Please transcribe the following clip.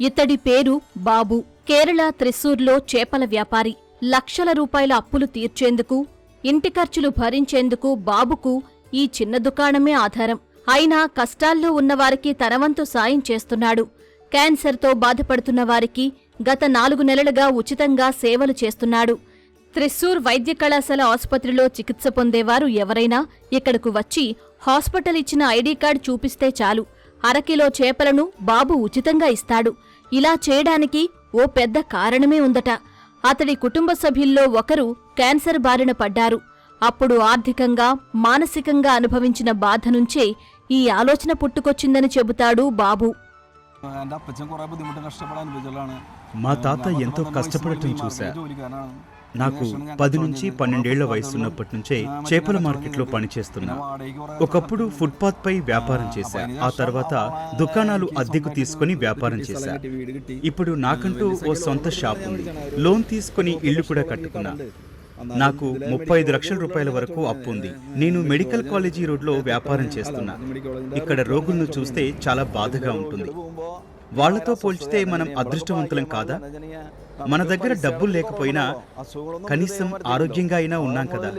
ఇతడి పేరు బాబు. కేరళ త్రిశూర్లో చేపల వ్యాపారి. లక్షల రూపాయల అప్పులు తీర్చేందుకు, ఇంటి ఖర్చులు భరించేందుకు బాబుకు ఈ చిన్న దుకాణమే ఆధారం. అయినా కష్టాల్లో ఉన్నవారికి తనవంతు సాయం చేస్తున్నాడు. క్యాన్సర్తో బాధపడుతున్న వారికి గత 4 నెలలుగా ఉచితంగా సేవలు చేస్తున్నాడు. త్రిశూర్ వైద్య కళాశాల ఆసుపత్రిలో చికిత్స పొందేవారు ఎవరైనా ఇక్కడకు వచ్చి హాస్పిటల్ ఇచ్చిన ఐడీ కార్డు చూపిస్తే చాలు, అరకిలో చేపలను బాబు ఉచితంగా ఇస్తాడు. ఇలా చేయడానికి ఓ పెద్ద కారణమే ఉందట. అతడి కుటుంబ సభ్యుల్లో ఒకరు క్యాన్సర్ బారిన పడ్డారు. అప్పుడు ఆర్థికంగా, మానసికంగా అనుభవించిన బాధ నుంచే ఈ ఆలోచన పుట్టుకొచ్చిందని చెబుతాడు బాబు. మా తాత ఎంతో కష్టపడటం చూశా. నాకు 10 నుంచి 12 ఏళ్ల వయసున్నప్పటి నుంచే చేపల మార్కెట్లో పనిచేస్తున్నా. ఒకప్పుడు ఫుట్పాత్ పై వ్యాపారం చేశా. ఆ తర్వాత దుకాణాలు అద్దెకు తీసుకుని వ్యాపారం చేశా. ఇప్పుడు నాకంటూ ఓ సొంత షాప్ ఉంది. లోన్ తీసుకుని ఇల్లు కూడా కట్టుకున్నా. నాకు 35 లక్షల రూపాయల వరకు అప్పు ఉంది. నేను మెడికల్ కాలేజీ రోడ్లో వ్యాపారం చేస్తున్నా. ఇక్కడ రోగులను చూస్తే చాలా బాధగా ఉంటుంది. వాళ్లతో పోల్చితే మనం అదృష్టవంతులం కాదా? మన దగ్గర డబ్బులు లేకపోయినా కనీసం ఆరోగ్యంగా అయినా ఉన్నాం కదా.